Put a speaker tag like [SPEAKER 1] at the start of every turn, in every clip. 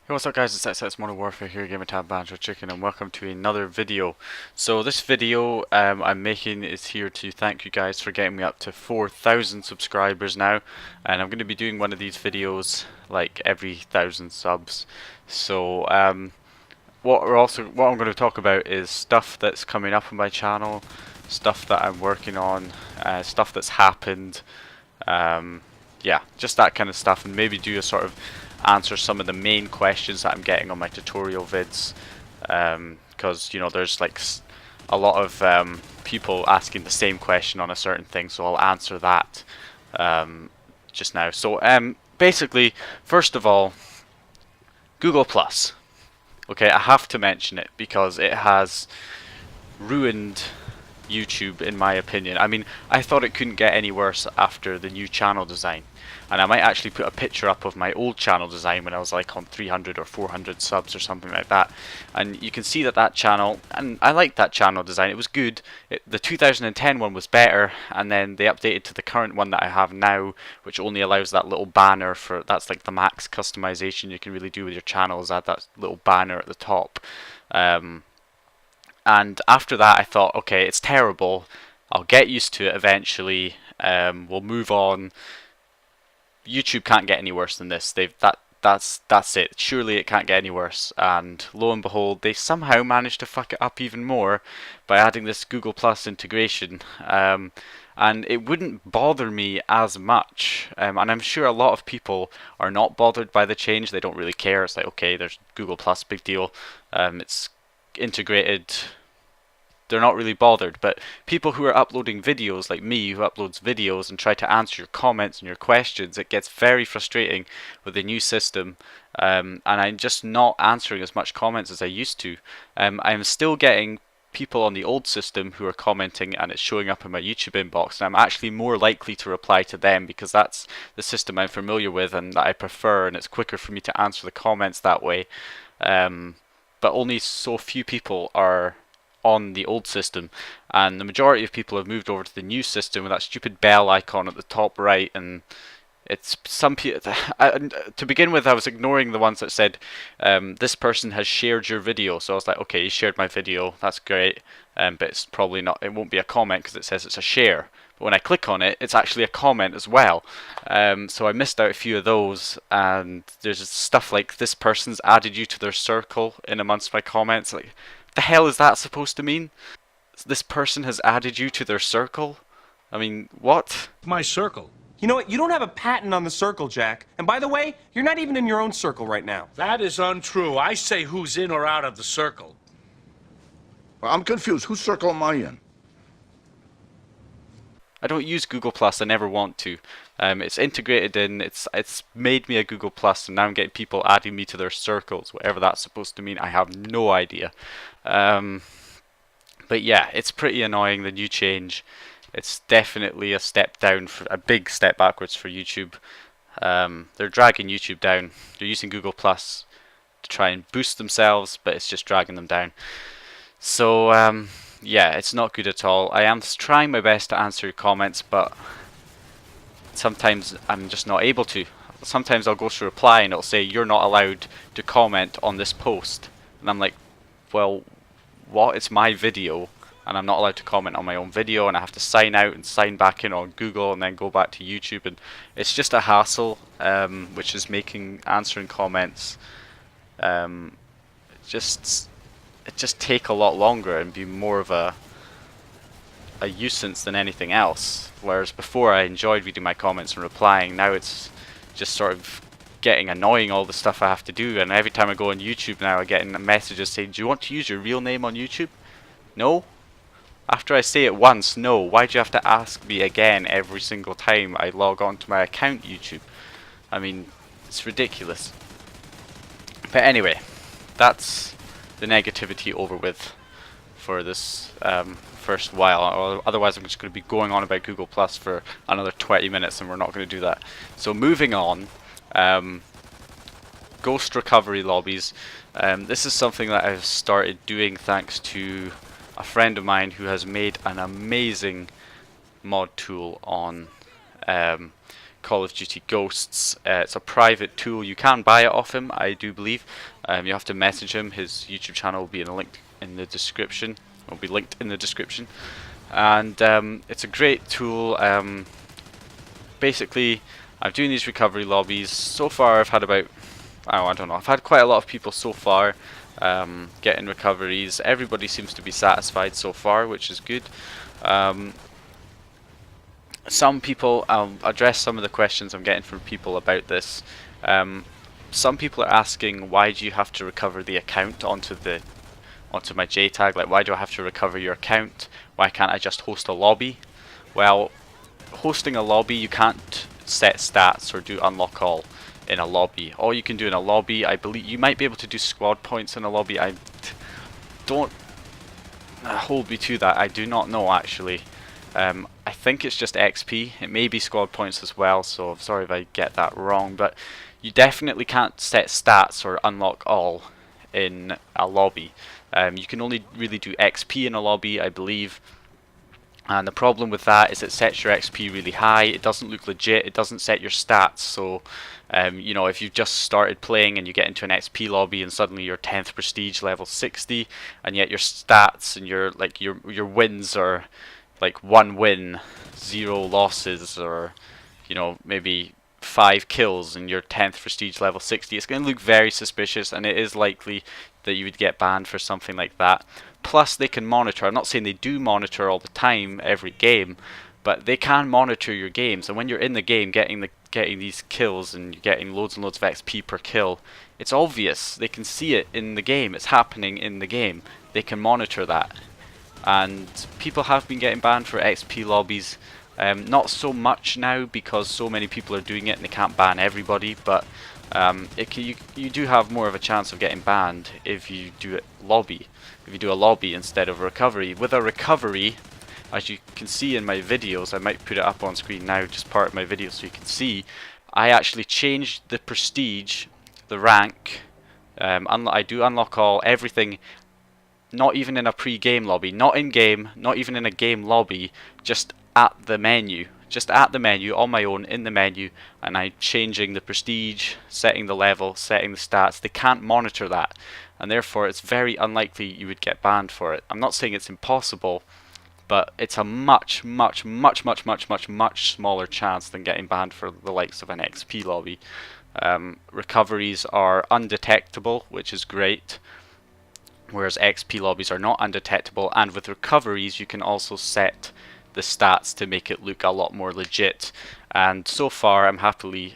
[SPEAKER 1] Hey, what's up guys, it's XX Modern Warfare here, Gamer Tab Banjo Chicken, and welcome to another video. So this video I'm making is here to thank you guys for getting me up to 4,000 subscribers now, and I'm going to be doing one of these videos like every 1,000 subs. So what I'm going to talk about is stuff that's coming up on my channel, stuff that I'm working on, stuff that's happened, yeah, just that kind of stuff, and maybe do a sort of answer some of the main questions that I'm getting on my tutorial vids, because you know there's like a lot of people asking the same question on a certain thing, so I'll answer that just now. So basically, first of all, Google Plus. Okay, I have to mention it because it has ruined YouTube in my opinion. I mean, I thought it couldn't get any worse after the new channel design. And I might actually put a picture up of my old channel design when I was like on 300 or 400 subs or something like that. And you can see that that channel, and I liked that channel design, it was good. The 2010 one was better, and then they updated to the current one that I have now, which only allows that little banner for, that's like the max customization you can really do with your channel, is add that little banner at the top. And after that I thought, okay, it's terrible, I'll get used to it eventually, we'll move on. YouTube can't get any worse than this. That's it. Surely it can't get any worse. And lo and behold, they somehow managed to fuck it up even more by adding this Google Plus integration. And it wouldn't bother me as much. And I'm sure a lot of people are not bothered by the change. They don't really care. It's like, okay, there's Google Plus, big deal. It's integrated, they're not really bothered. But people who are uploading videos, like me, who uploads videos and try to answer your comments and your questions, it gets very frustrating with the new system. And I'm just not answering as much comments as I used to. I'm still getting people on the old system who are commenting, and it's showing up in my YouTube inbox, and I'm actually more likely to reply to them because that's the system I'm familiar with and that I prefer, and it's quicker for me to answer the comments that way. But only so few people are on the old system, and the majority of people have moved over to the new system with that stupid bell icon at the top right. And it's some people. To begin with, I was ignoring the ones that said this person has shared your video, so I was like, okay, he shared my video, that's great, but it's probably not, it won't be a comment because it says it's a share. But when I click on it, it's actually a comment as well. So I missed out a few of those, and there's stuff like this person's added you to their circle in amongst my comments. Like, the hell is that supposed to mean? This person has added you to their circle? I mean, what?
[SPEAKER 2] My circle.
[SPEAKER 3] You know what? You don't have a patent on the circle, Jack. And by the way, you're not even in your own circle right now.
[SPEAKER 2] That is untrue. I say who's in or out of the circle.
[SPEAKER 4] Well, I'm confused. Whose circle am I in?
[SPEAKER 1] I don't use Google Plus. I never want to. It's integrated in. It's made me a Google Plus, and now I'm getting people adding me to their circles. Whatever that's supposed to mean, I have no idea. But yeah, it's pretty annoying, the new change. It's definitely a step down, for a big step backwards for YouTube. They're dragging YouTube down. They're using Google Plus to try and boost themselves, but it's just dragging them down. So yeah, it's not good at all. I am trying my best to answer your comments, but sometimes I'm just not able to. Sometimes I'll go to reply and it'll say you're not allowed to comment on this post, and I'm like, well, what? It's my video, and I'm not allowed to comment on my own video, and I have to sign out and sign back in on Google and then go back to YouTube, and it's just a hassle, which is making answering comments just take a lot longer and be more of a nuisance than anything else. Whereas before I enjoyed reading my comments and replying, now it's just sort of getting annoying, all the stuff I have to do. And every time I go on YouTube now, I get messages saying, do you want to use your real name on YouTube? No? After I say it once, no. Why do you have to ask me again every single time I log on to my account YouTube? I mean, it's ridiculous. But anyway, that's the negativity over with for this first while, or otherwise I'm just going to be going on about Google Plus for another 20 minutes, and we're not going to do that. So moving on, ghost recovery lobbies. This is something that I've started doing thanks to a friend of mine who has made an amazing mod tool on Call of Duty Ghosts. It's a private tool. You can buy it off him, I do believe. You have to message him. His YouTube channel will be in a link in the description. Will be linked in the description. And it's a great tool. Basically, I'm doing these recovery lobbies. So far, I've had about, I don't know, I've had quite a lot of people so far getting recoveries. Everybody seems to be satisfied so far, which is good. Some people, I'll address some of the questions I'm getting from people about this. Some people are asking, why do you have to recover the account onto my JTAG? Like, why do I have to recover your account? Why can't I just host a lobby? Well, hosting a lobby, you can't set stats or do unlock all in a lobby. All you can do in a lobby, I believe, you might be able to do squad points in a lobby. I don't hold me to that. I do not know actually. I think it's just XP. It may be squad points as well, so I'm sorry if I get that wrong, but you definitely can't set stats or unlock all in a lobby. You can only really do XP in a lobby, I believe. And the problem with that is it sets your XP really high. It doesn't look legit. It doesn't set your stats. So, you know, if you've just started playing and you get into an XP lobby and suddenly you're 10th prestige level 60, and yet your stats and your wins are like 1 win, 0 losses, or you know, maybe 5 kills and you're 10th prestige level 60, it's going to look very suspicious, and it is likely that you would get banned for something like that. Plus, they can monitor. I'm not saying they do monitor all the time, every game, but they can monitor your games. And when you're in the game, getting these kills and you're getting loads and loads of XP per kill, it's obvious. They can see it in the game. It's happening in the game. They can monitor that. And people have been getting banned for XP lobbies. Not so much now because so many people are doing it and they can't ban everybody, but you do have more of a chance of getting banned if you do it lobby. If you do a lobby instead of a recovery. With a recovery, as you can see in my videos, I might put it up on screen now, just part of my video so you can see, I actually changed the prestige, the rank. I do unlock all, everything. Not even in a pre-game lobby, not in-game, not even in a game lobby, just at the menu. Just at the menu, on my own, in the menu, and I'm changing the prestige, setting the level, setting the stats. They can't monitor that, and therefore it's very unlikely you would get banned for it. I'm not saying it's impossible, but it's a much smaller chance than getting banned for the likes of an XP lobby. Recoveries are undetectable, which is great, whereas XP lobbies are not undetectable, and with recoveries you can also set the stats to make it look a lot more legit. And so far I'm happy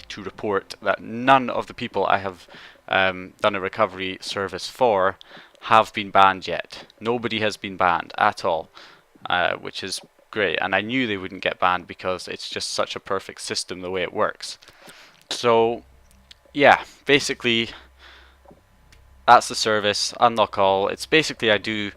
[SPEAKER 1] to report that none of the people I have done a recovery service for have been banned yet. Nobody has been banned at all, which is great, and I knew they wouldn't get banned because it's just such a perfect system the way it works. So yeah, basically that's the service. Unlock all. It's basically I do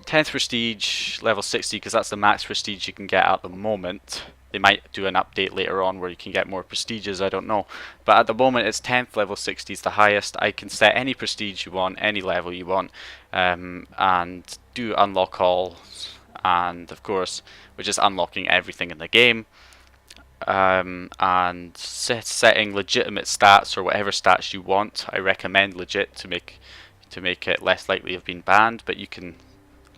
[SPEAKER 1] 10th prestige level 60 because that's the max prestige you can get at the moment. They might do an update later on where you can get more prestiges, I don't know, but at the moment it's 10th level 60 is the highest. I can set any prestige you want, any level you want, and do unlock all, and of course we're just unlocking everything in the game, and setting legitimate stats or whatever stats you want. I recommend legit to make it less likely of being banned, but you can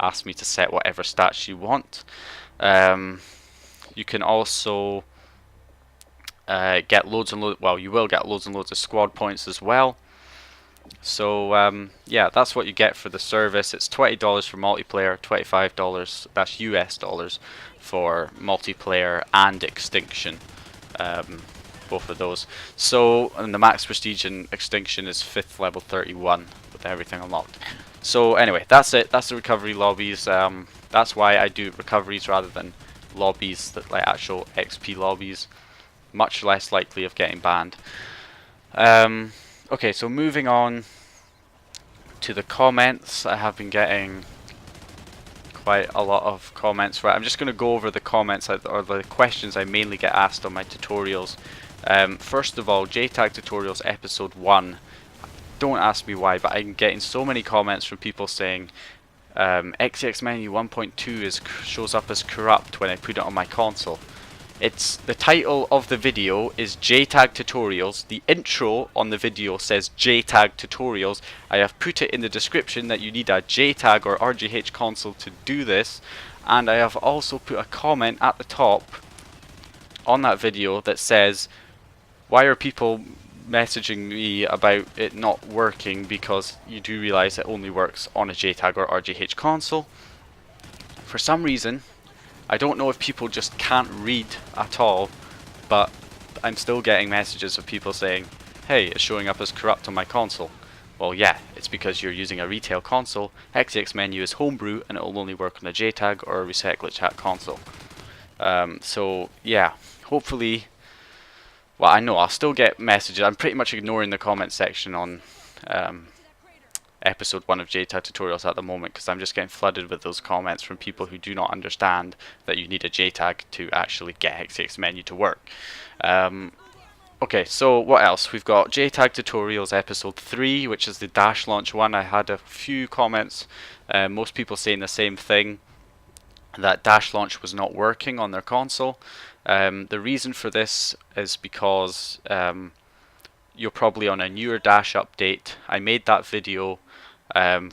[SPEAKER 1] ask me to set whatever stats you want. You can also get loads and loads, well, you will get loads and loads of squad points as well. So yeah, that's what you get for the service. It's $20 for multiplayer, $25, that's US dollars, for multiplayer and extinction, both of those. So, and the max prestige in extinction is 5th level 31 with everything unlocked. So anyway, that's it. That's the recovery lobbies. That's why I do recoveries rather than lobbies, that like actual XP lobbies. Much less likely of getting banned. Okay, so moving on to the comments. I have been getting quite a lot of comments. Right, I'm just going to go over the comments or the questions I mainly get asked on my tutorials. First of all, JTAG tutorials episode 1. Don't ask me why, but I'm getting so many comments from people saying XX menu 1.2 shows up as corrupt when I put it on my console. It's the title of the video is JTAG Tutorials. The intro on the video says JTAG Tutorials. I have put it in the description that you need a JTAG or RGH console to do this, and I have also put a comment at the top on that video that says, why are people messaging me about it not working, because you do realize it only works on a JTAG or RGH console. For some reason, I don't know if people just can't read at all, but I'm still getting messages of people saying, hey, it's showing up as corrupt on my console. Well, yeah, it's because you're using a retail console. XCX menu is homebrew and it will only work on a JTAG or a Reset Glitch Hack console. So yeah, hopefully, well, I know I'll still get messages. I'm pretty much ignoring the comment section on episode 1 of JTAG tutorials at the moment, because I'm just getting flooded with those comments from people who do not understand that you need a JTAG to actually get XCX menu to work. Okay, so what else? We've got JTAG tutorials episode 3, which is the dash launch one. I had a few comments, most people saying the same thing, that dash launch was not working on their console. The reason for this is because you're probably on a newer dash update. I made that video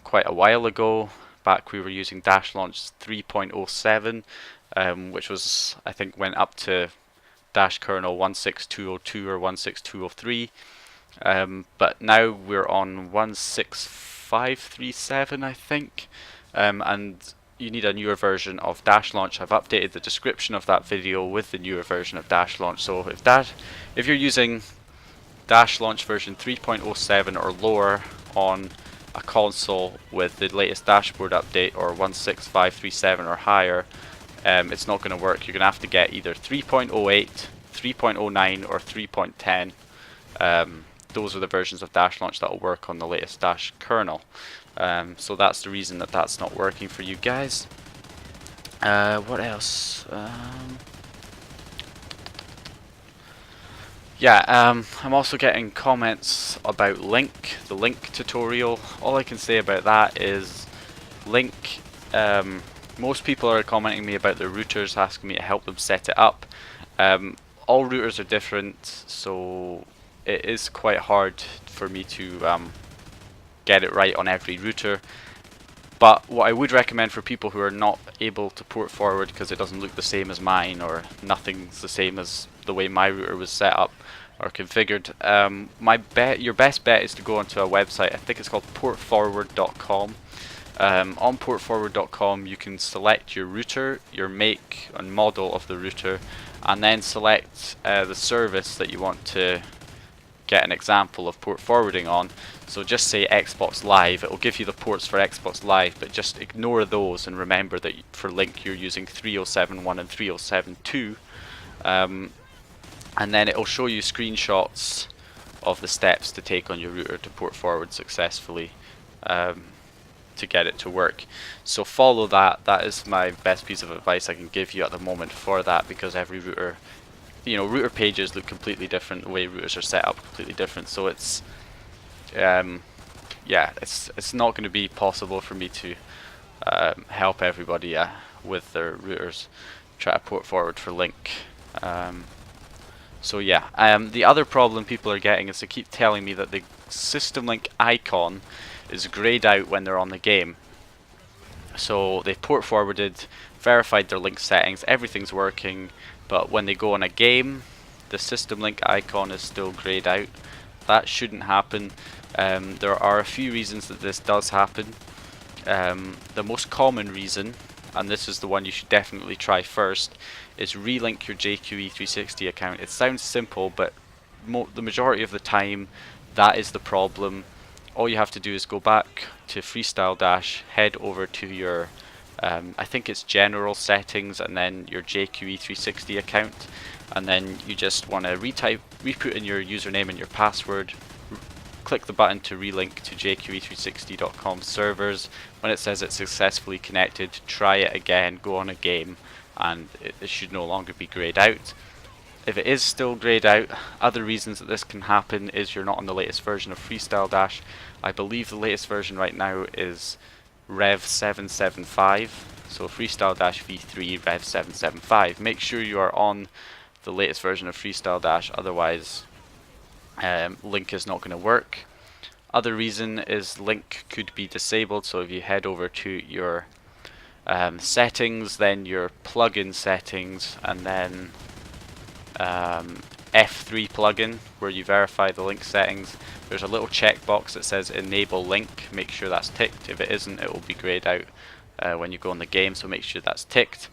[SPEAKER 1] quite a while ago, back we were using dash launch 3.07, which was, I think, went up to dash kernel 16202 or 16203, but now we're on 16537, I think, and you need a newer version of dash launch. I've updated the description of that video with the newer version of dash launch, so if you're using dash launch version 3.07 or lower on a console with the latest dashboard update, or 16537 or higher, it's not going to work. You're going to have to get either 3.08, 3.09 or 3.10. Those are the versions of dash launch that will work on the latest dash kernel. So that's the reason that that's not working for you guys. What else? Yeah, I'm also getting comments about Link, the Link tutorial. All I can say about that is Link, most people are commenting me about their routers, asking me to help them set it up. All routers are different, so it is quite hard for me to get it right on every router. But what I would recommend for people who are not able to port forward because it doesn't look the same as mine, or nothing's the same as the way my router was set up or configured, your best bet is to go onto a website. I think it's called portforward.com. On portforward.com you can select your router, your make and model of the router, and then select the service that you want to get an example of port forwarding on. So just say Xbox Live, it will give you the ports for Xbox Live, but just ignore those and remember that for Link you're using 307.1 and 307.2, and then it will show you screenshots of the steps to take on your router to port forward successfully to get it to work. So follow that. That is my best piece of advice I can give you at the moment for that, because every router, you know, router pages look completely different, the way routers are set up completely different, so it's yeah, it's not going to be possible for me to help everybody with their routers try to port forward for Link. So yeah, the other problem people are getting is they keep telling me that the system link icon is grayed out when they're on the game. So they port forwarded, verified their link settings, everything's working, but when they go on a game, the system link icon is still grayed out. That shouldn't happen. There are a few reasons that this does happen. The most common reason, and this is the one you should definitely try first, is relink your JQE360 account. It sounds simple, but the majority of the time that is the problem. All you have to do is go back to Freestyle Dash, head over to your I think it's general settings, and then your JQE360 account, and then you just want to re-put in your username and your password, click the button to relink to jqe360.com servers. When it says it's successfully connected, try it again, go on a game, and it should no longer be grayed out. If it is still grayed out, other reasons that this can happen is you're not on the latest version of Freestyle Dash. I believe the latest version right now is Rev 775, so Freestyle Dash v3 Rev 775. Make sure you are on the latest version of Freestyle Dash, otherwise link is not going to work. Other reason is link could be disabled, so if you head over to your settings, then your plugin settings, and then F3 plugin where you verify the link settings, there's a little checkbox that says enable link. Make sure that's ticked. If it isn't, it will be grayed out when you go in the game, so make sure that's ticked.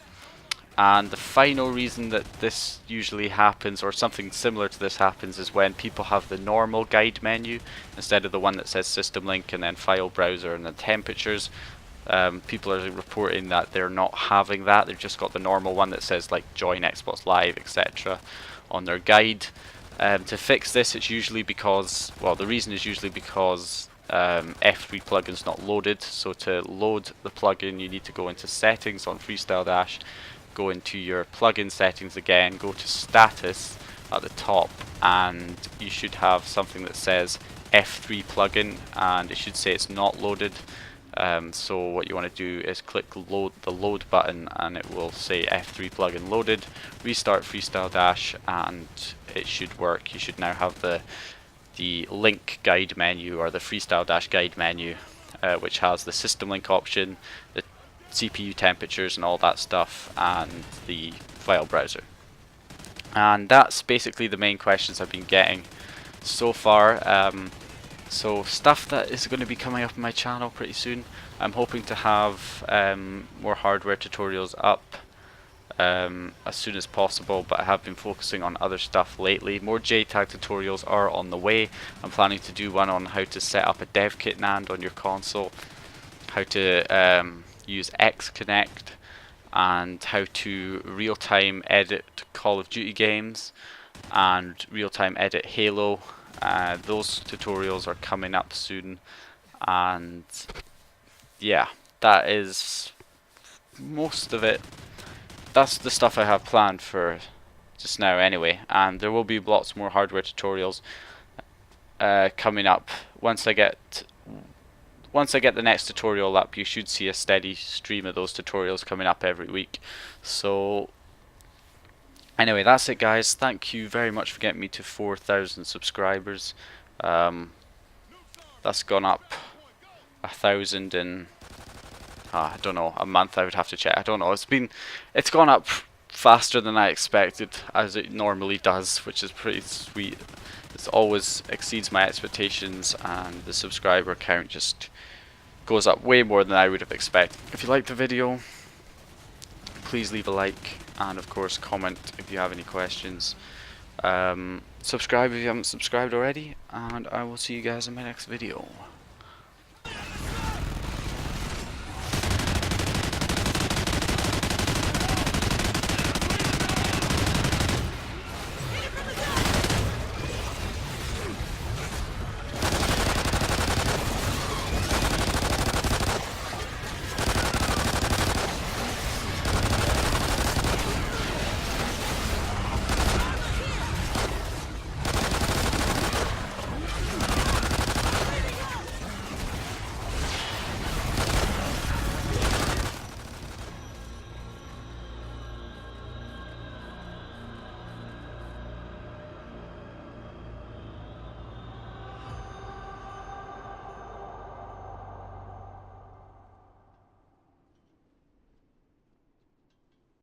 [SPEAKER 1] And the final reason that this usually happens, or something similar to this happens, is when people have the normal guide menu instead of the one that says system link and then file browser and then temperatures. People are reporting that they're not having that. They've just got the normal one that says like join Xbox Live, etc. on their guide. To fix this, it's usually because, well, the reason is usually because F3 plugin's not loaded. So to load the plugin, you need to go into settings on Freestyle Dash, go into your plugin settings again, go to status at the top, and you should have something that says F3 plugin, and it should say it's not loaded. So what you want to do is click the load button, and it will say F3 plugin loaded. Restart Freestyle Dash, and it should work. You should now have the link guide menu, or the Freestyle Dash guide menu, which has the system link option, the CPU temperatures and all that stuff, and the file browser. And that's basically the main questions I've been getting so far. So stuff that is going to be coming up on my channel pretty soon. I'm hoping to have more hardware tutorials up as soon as possible, but I have been focusing on other stuff lately. More JTAG tutorials are on the way. I'm planning to do one on how to set up a dev kit NAND on your console, how to use Xconnect, and how to real-time edit Call of Duty games and real-time edit Halo. Those tutorials are coming up soon, and yeah, that is most of it. That's the stuff I have planned for just now anyway, and there will be lots more hardware tutorials coming up. Once I get the next tutorial up, you should see a steady stream of those tutorials coming up every week. So anyway, that's it guys. Thank you very much for getting me to 4,000 subscribers. That's gone up 1,000 in I don't know, a month. I would have to check. I don't know. It's gone up faster than I expected, as it normally does, which is pretty sweet. It always exceeds my expectations, and the subscriber count just goes up way more than I would have expected. If you liked the video, please leave a like, and of course comment if you have any questions. Subscribe if you haven't subscribed already, and I will see you guys in my next video.